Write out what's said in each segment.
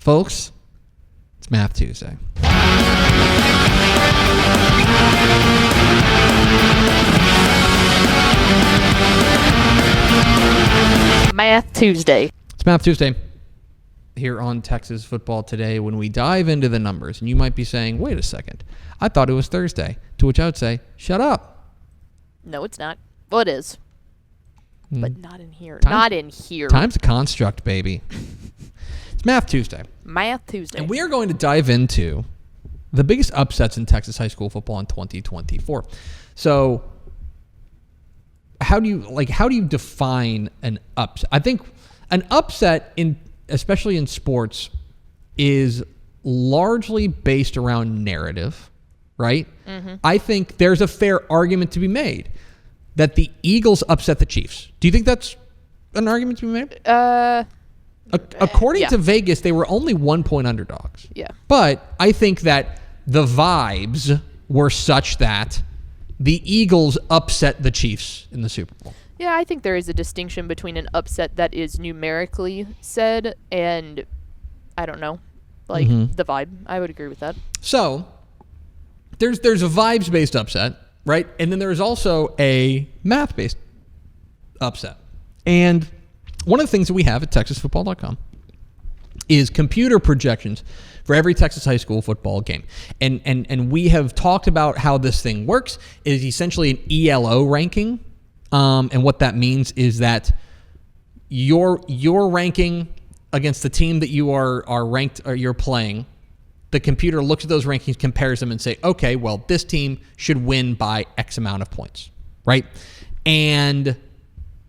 Folks, it's Math Tuesday. Math Tuesday. It's Math Tuesday here on Texas Football Today when we dive into the numbers. And you might be saying, wait a second, I thought it was Thursday. To which I would say, shut up. No, it's not. Well, it is. But not in here. Time's a construct, baby. It's Math Tuesday. Math Tuesday. And we are going to dive into the biggest upsets in Texas high school football in 2024. So how do you define an upset? I think an upset, especially in sports, is largely based around narrative, right? Mm-hmm. I think there's a fair argument to be made that the Eagles upset the Chiefs. Do you think that's an argument to be made? According to Vegas, they were only 1-point underdogs. Yeah. But I think that the vibes were such that the Eagles upset the Chiefs in the Super Bowl. Yeah, I think there is a distinction between an upset that is numerically said and, I don't know, the vibe. I would agree with that. So there's a vibes-based upset, right? And then there's also a math-based upset. And one of the things that we have at TexasFootball.com is computer projections for every Texas high school football game. And we have talked about how this thing works. It is essentially an ELO ranking. And what that means is that your ranking against the team that you are ranked or you're playing, the computer looks at those rankings, compares them, and say, okay, well, this team should win by X amount of points, right? And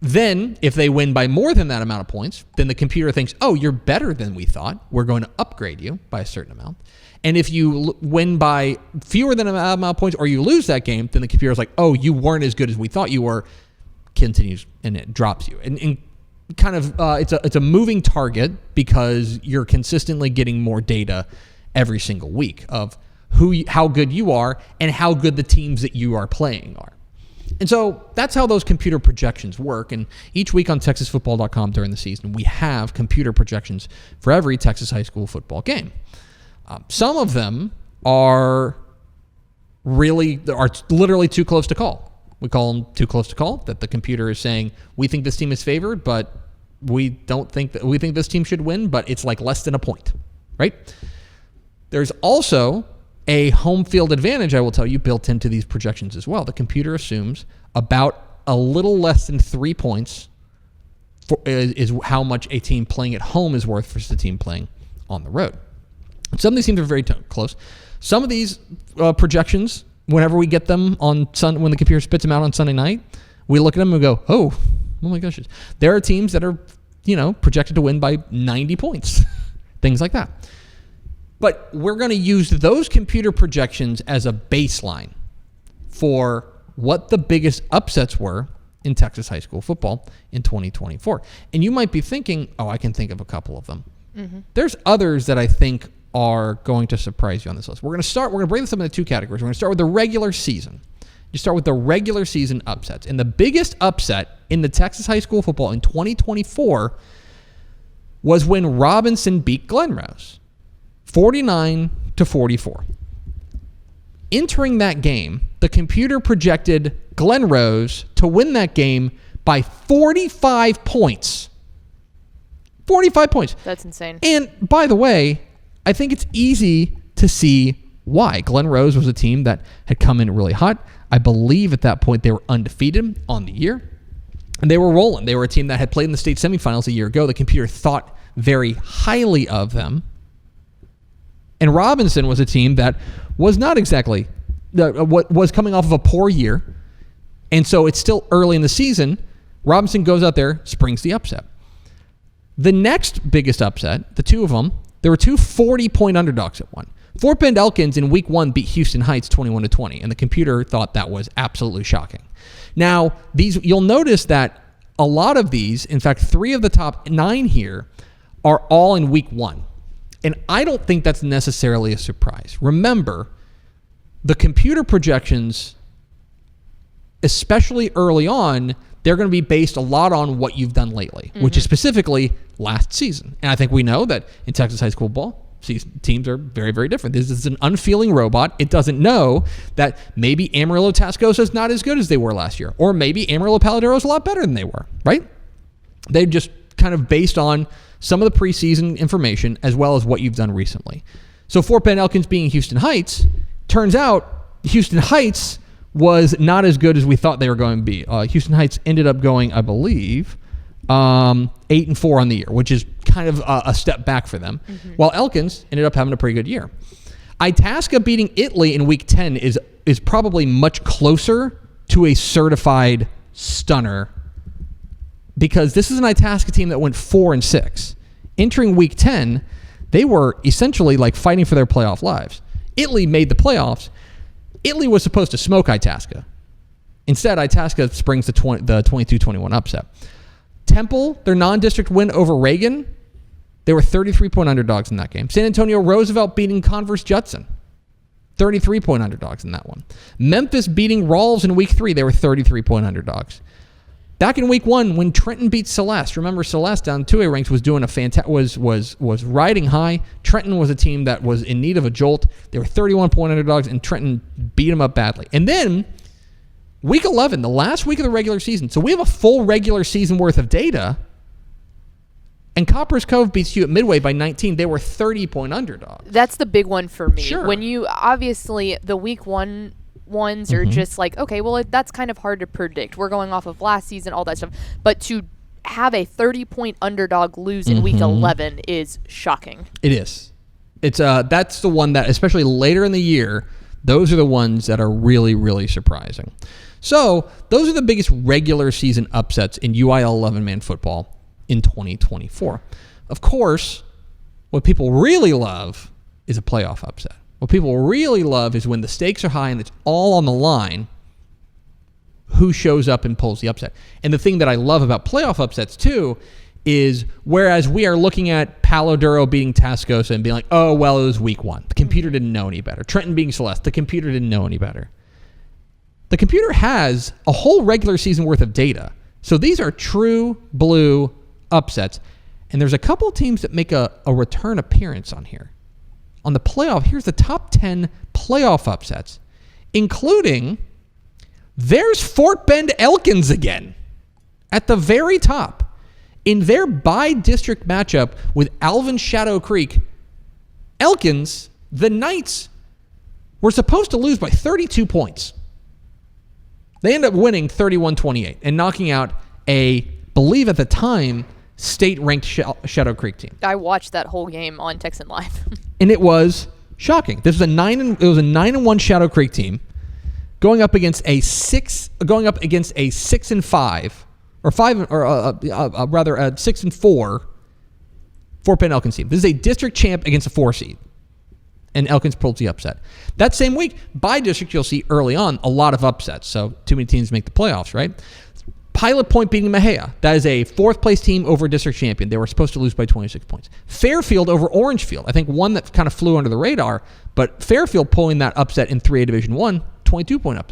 then if they win by more than that amount of points, then the computer thinks, oh, you're better than we thought. We're going to upgrade you by a certain amount. And if you win by fewer than an amount of points or you lose that game, then the computer's like, oh, you weren't as good as we thought you were, continues, and it drops you. And kind of it's a moving target because you're consistently getting more data every single week of how good you are and how good the teams that you are playing are. And so that's how those computer projections work. And each week on TexasFootball.com during the season, we have computer projections for every Texas high school football game. Some of them are literally too close to call. We call them too close to call, that the computer is saying, we think this team is favored, but we think this team should win, but it's like less than a point, right? There's also a home field advantage, I will tell you, built into these projections as well. The computer assumes about a little less than 3 points is how much a team playing at home is worth versus a team playing on the road. Some of these teams are very close. Some of these projections, whenever we get them when the computer spits them out on Sunday night, we look at them and go, oh my gosh. There are teams that are, projected to win by 90 points, things like that. But we're going to use those computer projections as a baseline for what the biggest upsets were in Texas high school football in 2024. And you might be thinking, oh, I can think of a couple of them. Mm-hmm. There's others that I think are going to surprise you on this list. We're going to break this up into two categories. We're going to start with the regular season. You start with the regular season upsets. And the biggest upset in the Texas high school football in 2024 was when Robinson beat Glen Rose, 49-44. Entering that game, the computer projected Glen Rose to win that game by 45 points. 45 points. That's insane. And by the way, I think it's easy to see why. Glen Rose was a team that had come in really hot. I believe at that point they were undefeated on the year. And they were rolling. They were a team that had played in the state semifinals a year ago. The computer thought very highly of them. And Robinson was a team that was not exactly, was coming off of a poor year. And so it's still early in the season. Robinson goes out there, springs the upset. The next biggest upset, the two of them, there were two 40-point underdogs at one. Fort Bend Elkins in week 1 beat Houston Heights 21-20, and the computer thought that was absolutely shocking. Now, you'll notice that a lot of these, in fact, 3 of the top 9 here, are all in week 1. And I don't think that's necessarily a surprise. Remember, the computer projections, especially early on, they're going to be based a lot on what you've done lately, which is specifically last season. And I think we know that in Texas high school ball, teams are very, very different. This is an unfeeling robot. It doesn't know that maybe Amarillo Tascosa is not as good as they were last year, or maybe Amarillo Paladero is a lot better than they were, right? They just kind of based on some of the preseason information as well as what you've done recently. So Fort Bend Elkins being Houston Heights, turns out Houston Heights was not as good as we thought they were going to be. Houston Heights ended up going, I believe, 8-4 on the year, which is kind of a step back for them, while Elkins ended up having a pretty good year. Itasca beating Italy in week 10 is probably much closer to a certified stunner, because this is an Itasca team that went 4-6. Entering week 10, they were essentially like fighting for their playoff lives. Italy made the playoffs. Italy was supposed to smoke Itasca. Instead, Itasca springs the 22-21 upset. Temple, their non-district win over Reagan, they were 33-point underdogs in that game. San Antonio Roosevelt beating Converse Judson, 33-point underdogs in that one. Memphis beating Rawls in week 3, they were 33-point underdogs. Back in week 1, when Trenton beat Celeste, remember Celeste down 2A ranks was doing was riding high. Trenton was a team that was in need of a jolt. They were 31-point underdogs, and Trenton beat them up badly. And then week 11, the last week of the regular season. So we have a full regular season worth of data. And Copper's Cove beats you at Midway by 19. They were 30-point underdogs. That's the big one for me. Sure. When you, obviously, the week 1 ones are just like, okay, well, that's kind of hard to predict. We're going off of last season, all that stuff. But to have a 30-point underdog lose in week 11 is shocking. It is. It's that's the one that, especially later in the year, those are the ones that are really, really surprising. So those are the biggest regular season upsets in UIL 11-man football in 2024. Of course, what people really love is a playoff upset. What people really love is when the stakes are high and it's all on the line, who shows up and pulls the upset. And the thing that I love about playoff upsets too is, whereas we are looking at Palo Duro beating Tascosa and being like, oh, well, it was week 1. The computer didn't know any better. Trenton beating Celeste, the computer didn't know any better. The computer has a whole regular season worth of data. So these are true blue upsets. And there's a couple teams that make a return appearance on here. On the playoff, here's the top 10 playoff upsets, including there's Fort Bend Elkins again at the very top. In their by-district matchup with Alvin Shadow Creek, Elkins, the Knights, were supposed to lose by 32 points. They end up winning 31-28 and knocking out believe at the time, state-ranked Shadow Creek team. I watched that whole game on Texan Live. And it was shocking. This was a 9-1 Shadow Creek team going up against a 6-5 or 5 or rather a 6-4 Fort Bend Elkins team. This is a district champ against a 4 seed. And Elkins pulls the upset. That same week, by district, you'll see early on a lot of upsets. So too many teams make the playoffs, right? Pilot Point beating Mejia. That is a 4th place team over district champion. They were supposed to lose by 26 points. Fairfield over Orangefield. I think one that kind of flew under the radar, but Fairfield pulling that upset in 3A Division 1, 22-point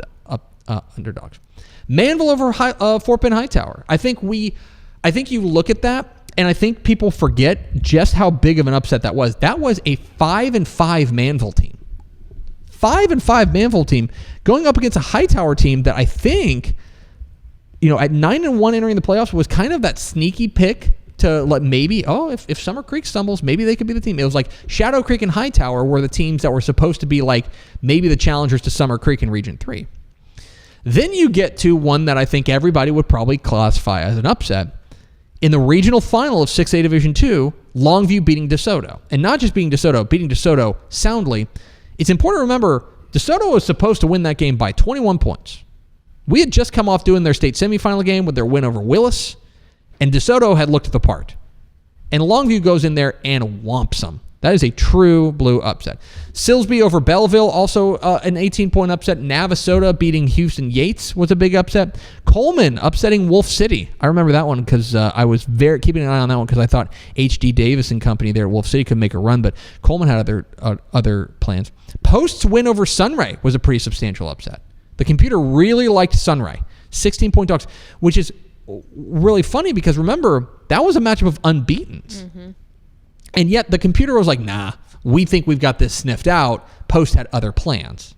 underdogs. Manville over Fort Bend Hightower. I think you look at that, and I think people forget just how big of an upset that was. That was a 5-5 Manville team. 5-5 Manville team going up against a Hightower team that I think, at 9-1 entering the playoffs was kind of that sneaky pick to let maybe, if Summer Creek stumbles, maybe they could be the team. It was like Shadow Creek and Hightower were the teams that were supposed to be like maybe the challengers to Summer Creek in Region 3. Then you get to one that I think everybody would probably classify as an upset. In the regional final of 6A Division 2, Longview beating DeSoto. And not just beating DeSoto soundly. It's important to remember, DeSoto was supposed to win that game by 21 points. We had just come off doing their state semifinal game with their win over Willis, and DeSoto had looked the part. And Longview goes in there and whomps them. That is a true blue upset. Silsbee over Belleville, also an 18-point upset. Navasota beating Houston Yates was a big upset. Coleman upsetting Wolf City. I remember that one because I was keeping an eye on that one because I thought H.D. Davis and company there at Wolf City could make a run, but Coleman had other plans. Post's win over Sunray was a pretty substantial upset. The computer really liked Sunray. 16-point dogs, which is really funny because remember, that was a matchup of unbeatens. And yet the computer was like, nah, we think we've got this sniffed out. Post had other plans.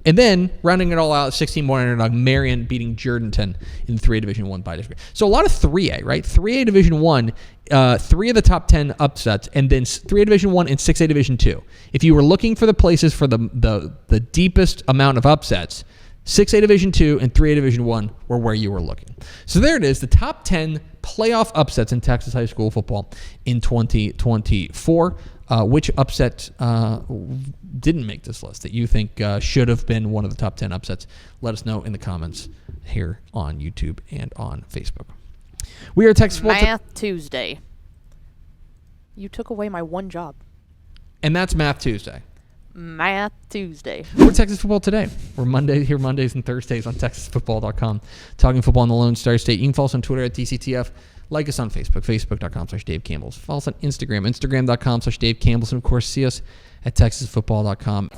And then, rounding it all out, 16-point underdog, Marion beating Jourdanton in 3A Division I by district. So a lot of 3A, right? 3A Division I, 3 of the top 10 upsets, and then 3A Division I and 6A Division II. If you were looking for the places for the deepest amount of upsets, 6A Division II and 3A Division I were where you were looking. So there it is, the top 10 playoff upsets in Texas high school football in 2024. Which upset didn't make this list that you think should have been one of the top 10 upsets? Let us know in the comments here on YouTube and on Facebook. We are Texas Football Math Tuesday. You took away my one job. And that's Math Tuesday. Math Tuesday. We're Texas Football Today. We're here Mondays and Thursdays on TexasFootball.com. Talking football in the Lone Star State. You can follow us on Twitter at TCTF. Like us on Facebook, Facebook.com/Dave Campbell's. Follow us on Instagram, Instagram.com/Dave Campbell's. And, of course, see us at TexasFootball.com.